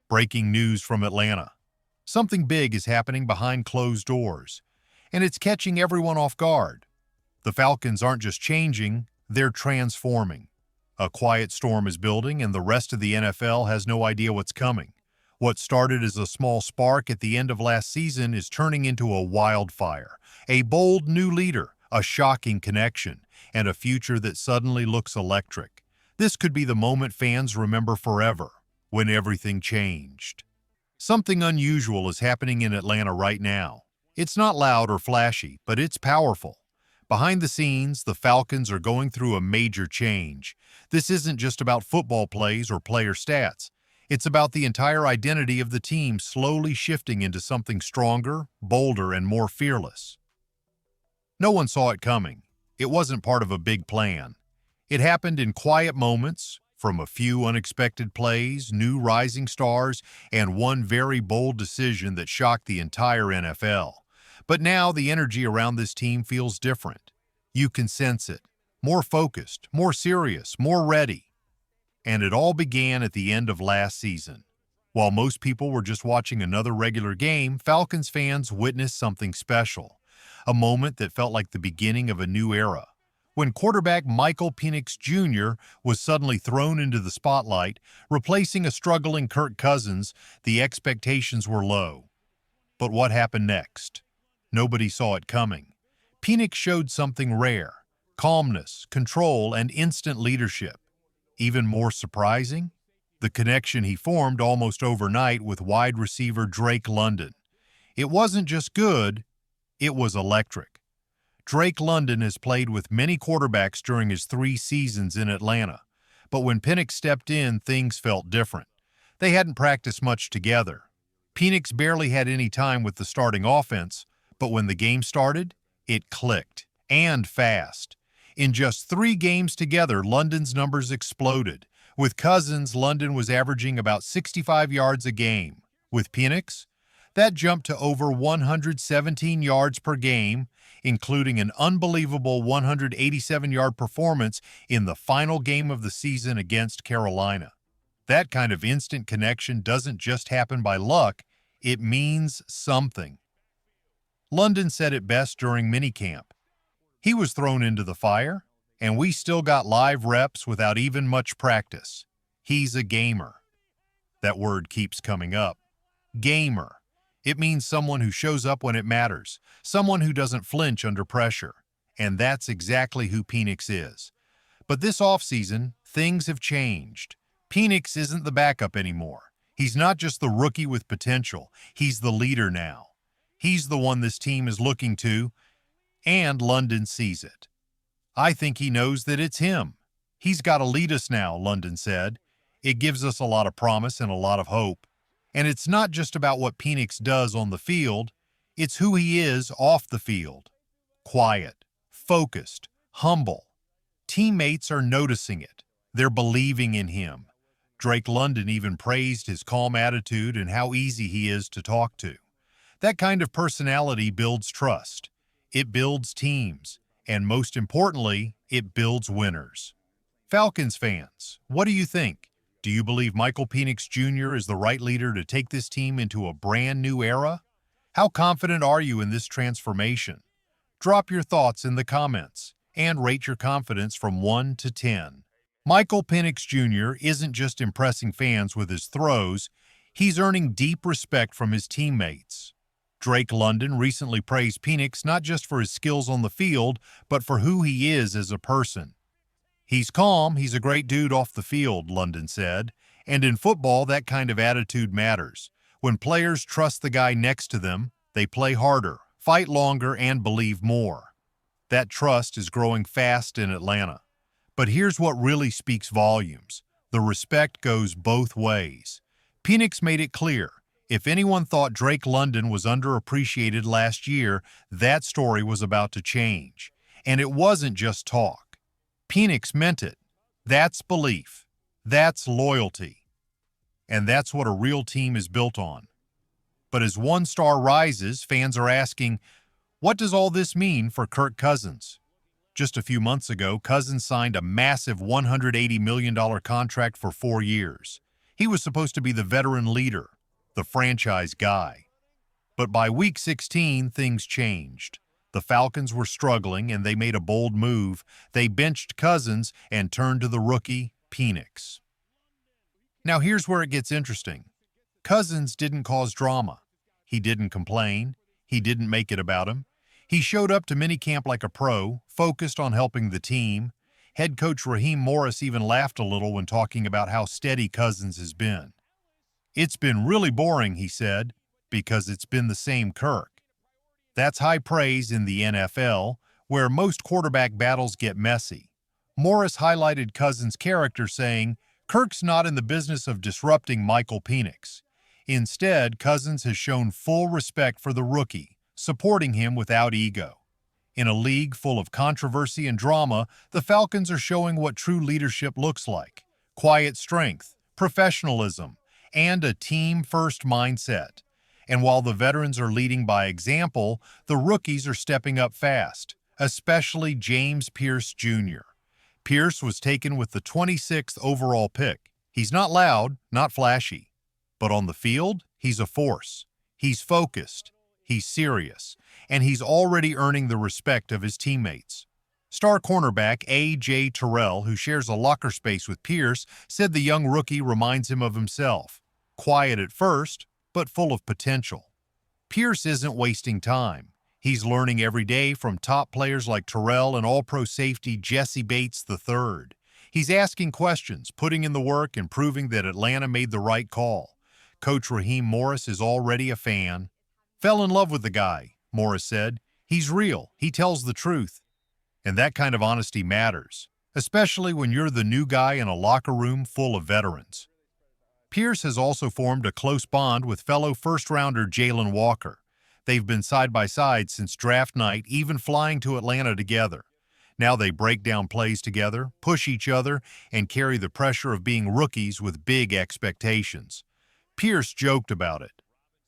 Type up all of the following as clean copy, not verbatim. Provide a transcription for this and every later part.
Breaking news from Atlanta. Something big is happening behind closed doors, and it's catching everyone off guard. The Falcons aren't just changing, they're transforming. A quiet storm is building, and the rest of the NFL has no idea what's coming. What started as a small spark at the end of last season is turning into a wildfire, a bold new leader, a shocking connection, and a future that suddenly looks electric. This could be the moment fans remember forever, when everything changed. Something unusual is happening in Atlanta right now. It's not loud or flashy, but it's powerful. Behind the scenes, the Falcons are going through a major change. This isn't just about football plays or player stats. It's about the entire identity of the team slowly shifting into something stronger, bolder, and more fearless. No one saw it coming. It wasn't part of a big plan. It happened in quiet moments, from a few unexpected plays, new rising stars, and one very bold decision that shocked the entire NFL. But now the energy around this team feels different. You can sense it. More focused, more serious, more ready. And it all began at the end of last season. While most people were just watching another regular game, Falcons fans witnessed something special. A moment that felt like the beginning of a new era. When quarterback Michael Penix Jr. was suddenly thrown into the spotlight, replacing a struggling Kirk Cousins, the expectations were low. But what happened next? Nobody saw it coming. Penix showed something rare: calmness, control, and instant leadership. Even more surprising, the connection he formed almost overnight with wide receiver Drake London. It wasn't just good, it was electric. Drake London has played with many quarterbacks during his 3 seasons in Atlanta, but when Penix stepped in, things felt different. They hadn't practiced much together. Penix barely had any time with the starting offense, but when the game started, it clicked, and fast. In just 3 games together, London's numbers exploded. With Cousins, London was averaging about 65 yards a game. With Penix, that jumped to over 117 yards per game, including an unbelievable 187-yard performance in the final game of the season against Carolina. That kind of instant connection doesn't just happen by luck, it means something. London said it best during minicamp. He was thrown into the fire, and we still got live reps without even much practice. He's a gamer. That word keeps coming up. Gamer. It means someone who shows up when it matters, someone who doesn't flinch under pressure. And that's exactly who Penix is. But this offseason, things have changed. Penix isn't the backup anymore. He's not just the rookie with potential. He's the leader now. He's the one this team is looking to, and London sees it. I think he knows that it's him. He's got to lead us now, London said. It gives us a lot of promise and a lot of hope. And it's not just about what Penix does on the field, it's who he is off the field. Quiet, focused, humble. Teammates are noticing it. They're believing in him. Drake London even praised his calm attitude and how easy he is to talk to. That kind of personality builds trust. It builds teams. And most importantly, it builds winners. Falcons fans, what do you think? Do you believe Michael Penix Jr. is the right leader to take this team into a brand new era? How confident are you in this transformation? Drop your thoughts in the comments and rate your confidence from 1 to 10. Michael Penix Jr. isn't just impressing fans with his throws, he's earning deep respect from his teammates. Drake London recently praised Penix not just for his skills on the field, but for who he is as a person. He's calm, he's a great dude off the field, London said. And in football, that kind of attitude matters. When players trust the guy next to them, they play harder, fight longer, and believe more. That trust is growing fast in Atlanta. But here's what really speaks volumes. The respect goes both ways. Penix made it clear. If anyone thought Drake London was underappreciated last year, that story was about to change. And it wasn't just talk. Penix meant it. That's belief. That's loyalty. And that's what a real team is built on. But as one star rises, fans are asking, what does all this mean for Kirk Cousins? Just a few months ago, Cousins signed a massive $180 million contract for 4 years. He was supposed to be the veteran leader, the franchise guy. But by week 16, things changed. The Falcons were struggling, and they made a bold move. They benched Cousins and turned to the rookie, Penix. Now here's where it gets interesting. Cousins didn't cause drama. He didn't complain. He didn't make it about him. He showed up to minicamp like a pro, focused on helping the team. Head coach Raheem Morris even laughed a little when talking about how steady Cousins has been. "It's been really boring," he said, "because it's been the same Kirk." That's high praise in the NFL, where most quarterback battles get messy. Morris highlighted Cousins' character, saying, "Kirk's not in the business of disrupting Michael Penix. Instead, Cousins has shown full respect for the rookie, supporting him without ego." In a league full of controversy and drama, the Falcons are showing what true leadership looks like: quiet strength, professionalism, and a team-first mindset. And while the veterans are leading by example, the rookies are stepping up fast, especially James Pierce Jr. Pierce was taken with the 26th overall pick. He's not loud, not flashy, but on the field, he's a force. He's focused, he's serious, and he's already earning the respect of his teammates. Star cornerback A.J. Terrell, who shares a locker space with Pierce, said the young rookie reminds him of himself. Quiet at first, but full of potential. Pierce isn't wasting time. He's learning every day from top players like Terrell and all-pro safety Jesse Bates III. He's asking questions, putting in the work, and proving that Atlanta made the right call. Coach Raheem Morris is already a fan. "Fell in love with the guy," Morris said. "He's real. He tells the truth." And that kind of honesty matters, especially when you're the new guy in a locker room full of veterans. Pierce has also formed a close bond with fellow first-rounder Jalen Walker. They've been side by side since draft night, even flying to Atlanta together. Now they break down plays together, push each other, and carry the pressure of being rookies with big expectations. Pierce joked about it.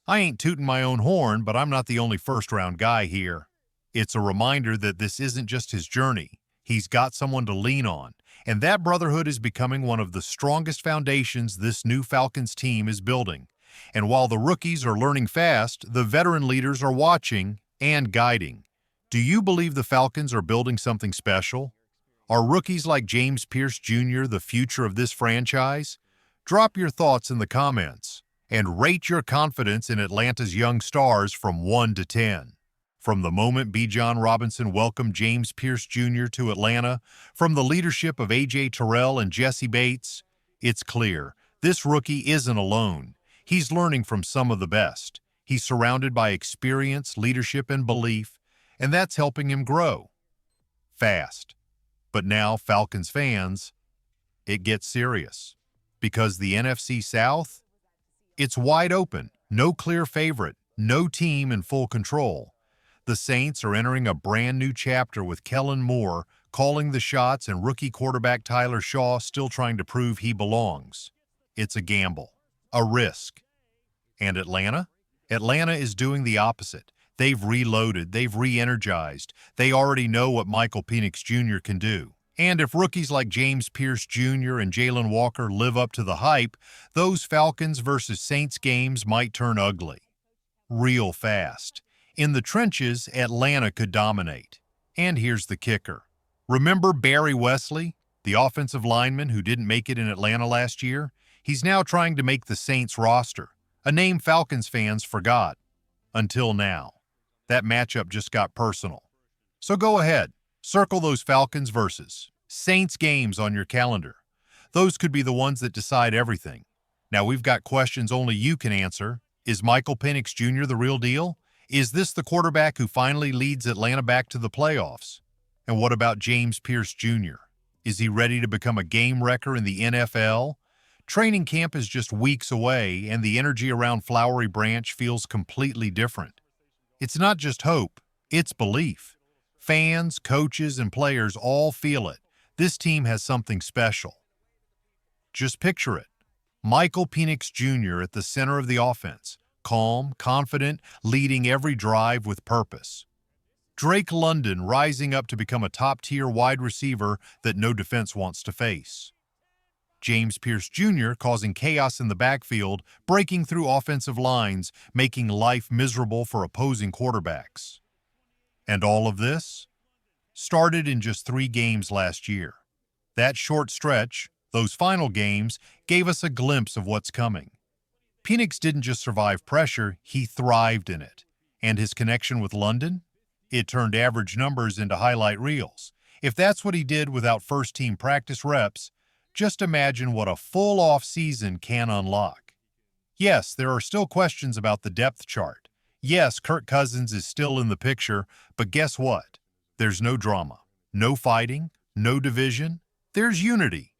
"I ain't tooting my own horn, but I'm not the only first-round guy here." It's a reminder that this isn't just his journey. He's got someone to lean on, and that brotherhood is becoming one of the strongest foundations this new Falcons team is building. And while the rookies are learning fast, the veteran leaders are watching and guiding. Do you believe the Falcons are building something special? Are rookies like James Pierce Jr. the future of this franchise? Drop your thoughts in the comments and rate your confidence in Atlanta's young stars from 1 to 10. From the moment Bijan Robinson welcomed James Pierce Jr. to Atlanta, from the leadership of A.J. Terrell and Jesse Bates, it's clear this rookie isn't alone. He's learning from some of the best. He's surrounded by experience, leadership, and belief, and that's helping him grow fast. But now, Falcons fans, it gets serious. Because the NFC South, it's wide open. No clear favorite, no team in full control. The Saints are entering a brand new chapter with Kellen Moore calling the shots and rookie quarterback Tyler Shaw still trying to prove he belongs. It's a gamble, a risk. And Atlanta? Atlanta is doing the opposite. They've reloaded, they've re-energized. They already know what Michael Penix Jr. can do. And if rookies like James Pierce Jr. and Jalen Walker live up to the hype, those Falcons versus Saints games might turn ugly. Real fast. In the trenches, Atlanta could dominate. And here's the kicker. Remember Barry Wesley, the offensive lineman who didn't make it in Atlanta last year? He's now trying to make the Saints roster, a name Falcons fans forgot. Until now. That matchup just got personal. So go ahead, circle those Falcons versus Saints games on your calendar. Those could be the ones that decide everything. Now we've got questions only you can answer. Is Michael Penix Jr. the real deal? Is this the quarterback who finally leads Atlanta back to the playoffs? And what about James Pierce Jr.? Is he ready to become a game wrecker in the NFL? Training camp is just weeks away, and the energy around Flowery Branch feels completely different. It's not just hope, it's belief. Fans, coaches, and players all feel it. This team has something special. Just picture it. Michael Penix Jr. at the center of the offense. Calm, confident, leading every drive with purpose. Drake London rising up to become a top-tier wide receiver that no defense wants to face. James Pierce Jr. causing chaos in the backfield, breaking through offensive lines, making life miserable for opposing quarterbacks. And all of this started in just 3 games last year. That short stretch, those final games, gave us a glimpse of what's coming. Penix didn't just survive pressure, he thrived in it. And his connection with London? It turned average numbers into highlight reels. If that's what he did without first-team practice reps, just imagine what a full off-season can unlock. Yes, there are still questions about the depth chart. Yes, Kirk Cousins is still in the picture, but guess what? There's no drama, no fighting, no division. There's unity.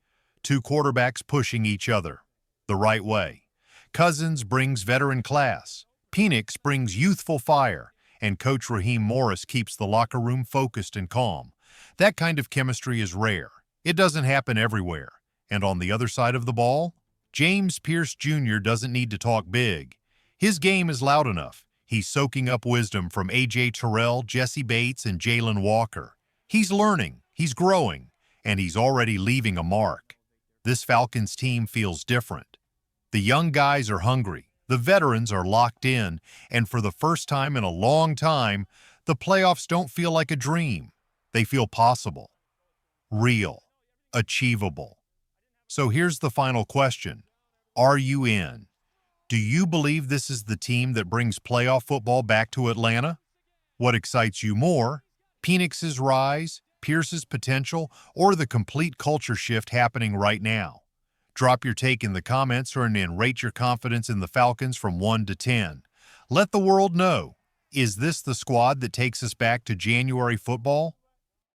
2 quarterbacks pushing each other the right way. Cousins brings veteran class. Penix brings youthful fire. And Coach Raheem Morris keeps the locker room focused and calm. That kind of chemistry is rare. It doesn't happen everywhere. And on the other side of the ball, James Pierce Jr. doesn't need to talk big. His game is loud enough. He's soaking up wisdom from A.J. Terrell, Jesse Bates, and Jalen Walker. He's learning, he's growing, and he's already leaving a mark. This Falcons team feels different. The young guys are hungry. The veterans are locked in, and for the first time in a long time, the playoffs don't feel like a dream. They feel possible, real, achievable. So here's the final question. Are you in? Do you believe this is the team that brings playoff football back to Atlanta? What excites you more? Penix's rise, Pierce's potential, or the complete culture shift happening right now? Drop your take in the comments and then rate your confidence in the Falcons from 1 to 10. Let the world know, is this the squad that takes us back to January football?